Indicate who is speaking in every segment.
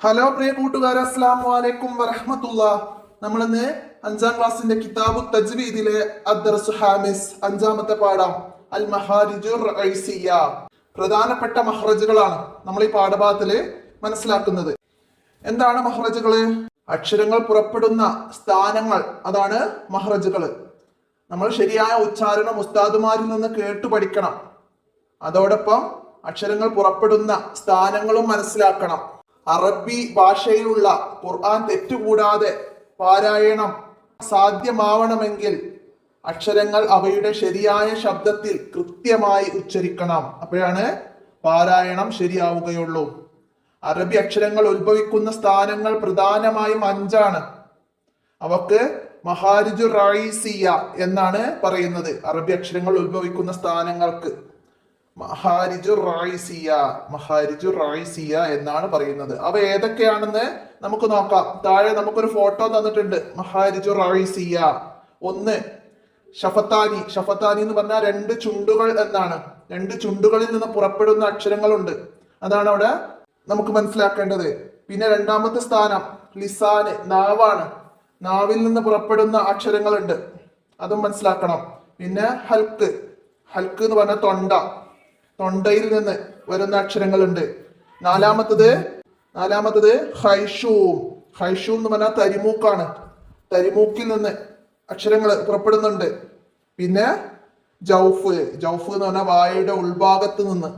Speaker 1: Hello പ്രിയ കൂട്ടുകാരെ, അസ്സലാമു അലൈക്കും വറഹ്മത്തുള്ളാഹ്. നമ്മളിന്ന് 5ാം ക്ലാസ്സിന്റെ കിതാബു തജ്വീദിലെ അദ്ദർസു ഹാമിസ് 5ാമത്തെ പാഠം അൽ മഹാരിജുർ റഈസിയ്യ, പ്രധാനപ്പെട്ട മഹ്റജുകളാണ് നമ്മൾ ഈ പാഠഭാഗത്തില് മനസ്സിലാക്കുന്നത്. എന്താണ് മഹ്റജുകള്? അക്ഷരങ്ങൾ പുറപ്പെടുന്ന സ്ഥാനങ്ങൾ, അതാണ് മഹ്റജുകള്. നമ്മൾ ശരിയായ ഉച്ചാരണം ഉസ്താദുമാരിൽ നിന്ന് കേട്ടു പഠിക്കണം. അതോടൊപ്പം അക്ഷരങ്ങൾ പുറപ്പെടുന്ന സ്ഥാനങ്ങളും മനസ്സിലാക്കണം. അറബി ഭാഷയിലുള്ള ഖുർആൻ തെറ്റുകൂടാതെ പാരായണം സാധ്യമാവണമെങ്കിൽ അക്ഷരങ്ങൾ അവയുടെ ശരിയായ ശബ്ദത്തിൽ കൃത്യമായി ഉച്ചരിക്കണം. അപ്പോഴാണ് പാരായണം ശരിയാവുകയുള്ളൂ. അറബി അക്ഷരങ്ങൾ ഉത്ഭവിക്കുന്ന സ്ഥാനങ്ങൾ പ്രധാനമായും 5 അവക്ക് മഹാരിജു റഈസിയ്യ എന്നാണ് പറയുന്നത്. അറബി അക്ഷരങ്ങൾ ഉത്ഭവിക്കുന്ന സ്ഥാനങ്ങൾക്ക് മഹാരിജു റഈസിയ്യ എന്നാണ് പറയുന്നത്. അവ ഏതൊക്കെയാണെന്ന് നമുക്ക് നോക്കാം. താഴെ നമുക്കൊരു ഫോട്ടോ തന്നിട്ടുണ്ട്. മഹാരിജു റഈസിയ്യ. 1 ഷഫത്താനി. ഷഫത്താനി എന്ന് പറഞ്ഞാൽ 2 ചുണ്ടുകൾ എന്നാണ്. 2 ചുണ്ടുകളിൽ നിന്ന് പുറപ്പെടുന്ന അക്ഷരങ്ങളുണ്ട്, അതാണ് അവിടെ നമുക്ക് മനസ്സിലാക്കേണ്ടത്. പിന്നെ 2ാമത്തെ സ്ഥാനം ലിസാന്, നാവാണ്. നാവിൽ നിന്ന് പുറപ്പെടുന്ന അക്ഷരങ്ങളുണ്ട്, അതും മനസ്സിലാക്കണം. പിന്നെ ഹൽക്ക്. ഹൽക്ക് എന്ന് പറഞ്ഞാൽ തൊണ്ട, തൊണ്ടയിൽ നിന്ന് വരുന്ന അക്ഷരങ്ങളുണ്ട്. നാലാമത്തത് ഹൈഷൂം. ഹൈഷൂം എന്ന് പറഞ്ഞാൽ തരിമൂക്കാണ്. തരിമൂക്കിൽ നിന്ന് അക്ഷരങ്ങൾ പുറപ്പെടുന്നുണ്ട്. പിന്നെ ജൗഫ്. ജൗഫ് എന്ന് പറഞ്ഞാൽ വായയുടെ ഉൾഭാഗത്ത് നിന്ന്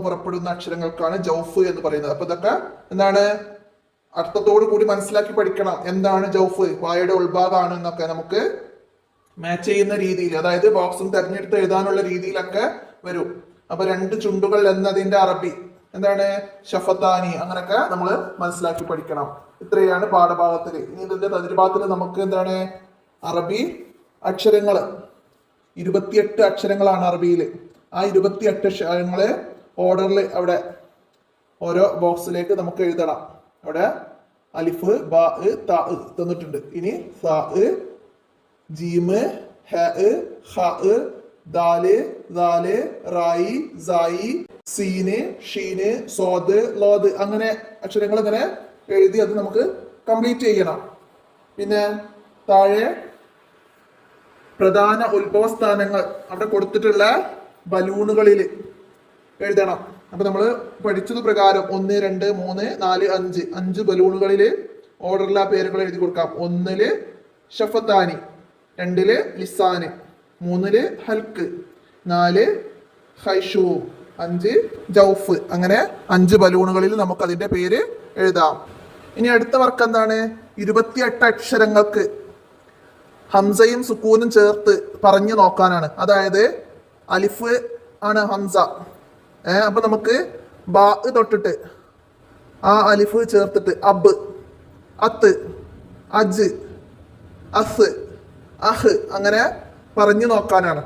Speaker 1: പുറപ്പെടുന്ന അക്ഷരങ്ങൾക്കാണ് ജൗഫ് എന്ന് പറയുന്നത്. അപ്പൊ ഇതൊക്കെ എന്താണ്, അർത്ഥത്തോടു കൂടി മനസ്സിലാക്കി പഠിക്കണം. എന്താണ് ജൗഫ്? വായയുടെ ഉൾഭാഗമാണ് എന്നൊക്കെ നമുക്ക് മാച്ച് ചെയ്യുന്ന രീതിയിൽ, അതായത് ബോക്സും തെരഞ്ഞെടുത്ത് എഴുതാനുള്ള രീതിയിലൊക്കെ വരും. അപ്പൊ 2 ചുണ്ടുകൾ എന്നതിന്റെ അറബി എന്താണ്? ഷഫത്താനി. അങ്ങനെയൊക്കെ നമ്മൾ മനസ്സിലാക്കി പഠിക്കണം. ഇത്രയാണ് പാഠഭാഗത്തില്. ഇനി ഇതിന്റെ തദ്രിഭാഗത്തിൽ നമുക്ക് എന്താണ്, അറബി അക്ഷരങ്ങൾ 28 അക്ഷരങ്ങളാണ് അറബിയിൽ. ആ 28 അക്ഷരങ്ങള് ഓർഡറിൽ അവിടെ ഓരോ ബോക്സിലേക്ക് നമുക്ക് എഴുതണം. അവിടെ അലിഫ്, ബാ, താ തന്നിട്ടുണ്ട്. ഇനി സാ, ജീമ്, ഹ, ഖ, ദാല്, ദാല്, റായി, സായി, സീന്, ഷീന്, സോദ്, ലോദ്, അങ്ങനെ അക്ഷരങ്ങൾ ഇങ്ങനെ എഴുതി അത് നമുക്ക് കംപ്ലീറ്റ് ചെയ്യണം. പിന്നെ താഴെ പ്രധാന ഉത്ഭവസ്ഥാനങ്ങൾ അവിടെ കൊടുത്തിട്ടുള്ള ബലൂണുകളിൽ എഴുതണം. അപ്പൊ നമ്മൾ പഠിച്ചത് പ്രകാരം 1, 2, 3, 4, 5 ബലൂണുകളിൽ ഓർഡറിൽ ആ പേരുകൾ എഴുതി കൊടുക്കാം. 1 ഷഫത്താനി, 2 ലിസാന്, 3 ഹൽക്ക്, 4 ഹൈഷൂ, 5 ജൗഫ്. അങ്ങനെ 5 ബലൂണുകളിൽ നമുക്ക് അതിന്റെ പേര് എഴുതാം. ഇനി അടുത്ത വർക്ക് എന്താണ്? 28 അക്ഷരങ്ങൾക്ക് ഹംസയും സുക്കൂനും ചേർത്ത് പറഞ്ഞു നോക്കാനാണ്. അതായത് അലിഫ് ആണ് ഹംസ. അപ്പൊ നമുക്ക് ബാ തൊട്ടിട്ട് ആ അലിഫ് ചേർത്തിട്ട് അബ്, അത്ത്, അജ്, അസ്, അഹ് അങ്ങനെ പറഞ്ഞു നോക്കാനാണ്.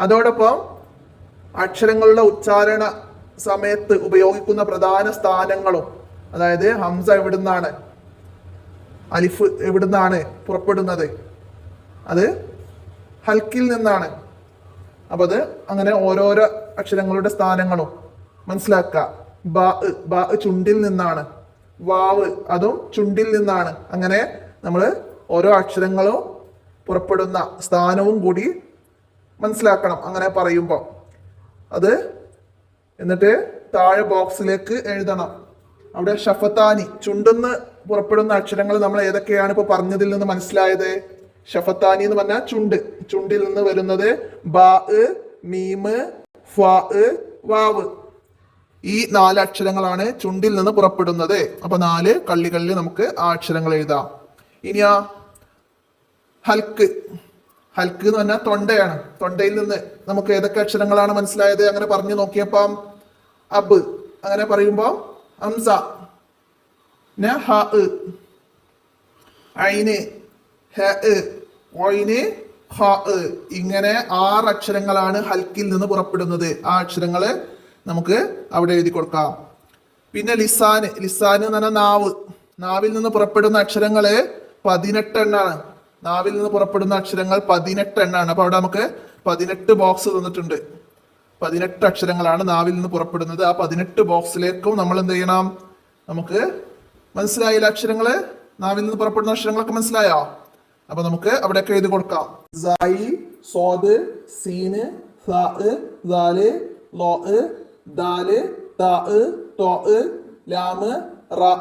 Speaker 1: അതോടൊപ്പം അക്ഷരങ്ങളുടെ ഉച്ചാരണ സമയത്ത് ഉപയോഗിക്കുന്ന പ്രധാന സ്ഥാനങ്ങളും, അതായത് ഹംസ എവിടുന്നാണ്, അലിഫ് എവിടുന്നാണ് പുറപ്പെടുന്നത്, അത് ഹൽക്കിൽ നിന്നാണ്. അപ്പൊ അത് അങ്ങനെ ഓരോരോ അക്ഷരങ്ങളുടെ സ്ഥാനങ്ങളും മനസ്സിലാക്കുക. ബാ ചുണ്ടിൽ നിന്നാണ്. വാവ് അതും ചുണ്ടിൽ നിന്നാണ്. അങ്ങനെ നമ്മൾ ഓരോ അക്ഷരങ്ങളും പുറപ്പെടുന്ന സ്ഥാനവും കൂടി മനസ്സിലാക്കണം അങ്ങനെ പറയുമ്പോൾ. അത് എന്നിട്ട് താഴെ ബോക്സിലേക്ക് എഴുതണം. അവിടെ ഷഫത്താനി, ചുണ്ടെന്ന് പുറപ്പെടുന്ന അക്ഷരങ്ങൾ നമ്മൾ ഏതൊക്കെയാണ് ഇപ്പൊ പറഞ്ഞതിൽ നിന്ന് മനസ്സിലായത്? ഷഫത്താനി എന്ന് പറഞ്ഞാൽ ചുണ്ടിൽ നിന്ന് വരുന്നത് ബാ, മീമ്, ഫാ, വാവ്. ഈ 4 അക്ഷരങ്ങളാണ് ചുണ്ടിൽ നിന്ന് പുറപ്പെടുന്നത്. അപ്പൊ 4 കള്ളികളിൽ നമുക്ക് ആ അക്ഷരങ്ങൾ എഴുതാം. ഇനിയാ ഹൽക്ക്. ഹൽക്ക് എന്ന് പറഞ്ഞാൽ തൊണ്ടയാണ്. തൊണ്ടയിൽ നിന്ന് നമുക്ക് ഏതൊക്കെ അക്ഷരങ്ങളാണ് മനസ്സിലായത്? അങ്ങനെ പറഞ്ഞു നോക്കിയപ്പം അബ്, അങ്ങനെ പറയുമ്പോ ഹംസ, ഹ, ഐന്, ഹ, ഒയിന്, ഹ, ഇങ്ങനെ 6 അക്ഷരങ്ങളാണ് ഹൽക്കിൽ നിന്ന് പുറപ്പെടുന്നത്. ആ അക്ഷരങ്ങള് നമുക്ക് അവിടെ എഴുതി കൊടുക്കാം. പിന്നെ ലിസാന്. ലിസാന് എന്ന് പറഞ്ഞാൽ നാവ്. നാവിൽ നിന്ന് പുറപ്പെടുന്ന അക്ഷരങ്ങള് 18 എണ്ണാണ്. നാവിൽ നിന്ന് പുറപ്പെടുന്ന അക്ഷരങ്ങൾ 18 എണ്ണാണ്. അപ്പൊ അവിടെ നമുക്ക് 18 ബോക്സ് തന്നിട്ടുണ്ട്. 18 അക്ഷരങ്ങളാണ് നാവിൽ നിന്ന് പുറപ്പെടുന്നത്. ആ 18 ബോക്സിലേക്കും നമ്മൾ എന്ത് ചെയ്യണം? നമുക്ക് മനസ്സിലായില്ല അക്ഷരങ്ങള്? നാവിൽ നിന്ന് പുറപ്പെടുന്ന അക്ഷരങ്ങളൊക്കെ മനസ്സിലായോ? അപ്പൊ നമുക്ക് അവിടെയൊക്കെ എഴുതി കൊടുക്കാം. സായി, സോദ്, സീന്, സാ, ദാല്, ലോ, ദാല്, താ, തോ, ലാമ്, റാ,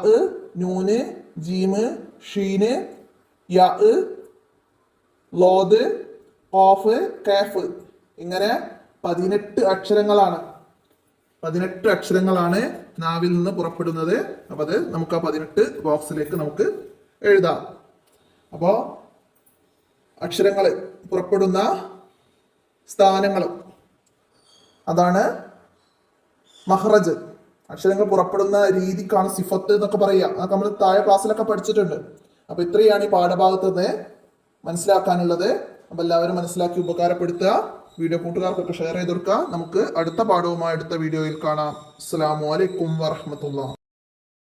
Speaker 1: നൂന്, ജീമ്, ഷീന്, യാ, ലോദ്, ഓഫ്, കാഫ്. ഇങ്ങനെ 18 അക്ഷരങ്ങളാണ്. 18 അക്ഷരങ്ങളാണ് നാവിൽ നിന്ന് പുറപ്പെടുന്നത്. അപ്പൊ അത് നമുക്ക് ആ 18 ബോക്സിലേക്ക് നമുക്ക് എഴുതാം. അപ്പോ അക്ഷരങ്ങൾ പുറപ്പെടുന്ന സ്ഥാനങ്ങൾ, അതാണ് മഹ്റജ്. അക്ഷരങ്ങൾ പുറപ്പെടുന്ന രീതിക്കാണ് സിഫത്ത് എന്നൊക്കെ പറയുക. അതൊക്കെ നമ്മൾ താഴെ ക്ലാസ്സിലൊക്കെ പഠിച്ചിട്ടുണ്ട്. അപ്പൊ ഇത്രയാണ് ഈ പാഠഭാഗത്ത് നിന്ന് മനസ്സിലാക്കാനുള്ളത്. അപ്പൊ എല്ലാവരും മനസ്സിലാക്കി ഉപകാരപ്പെടുത്തുക. വീഡിയോ കൂട്ടുകാർക്കൊക്കെ ഷെയർ ചെയ്ത് കൊടുക്കുക. നമുക്ക് അടുത്ത പാഠവുമായി അടുത്ത വീഡിയോയിൽ കാണാം. അസ്സലാമു അലൈക്കും വറഹ്മത്തുള്ളാഹി.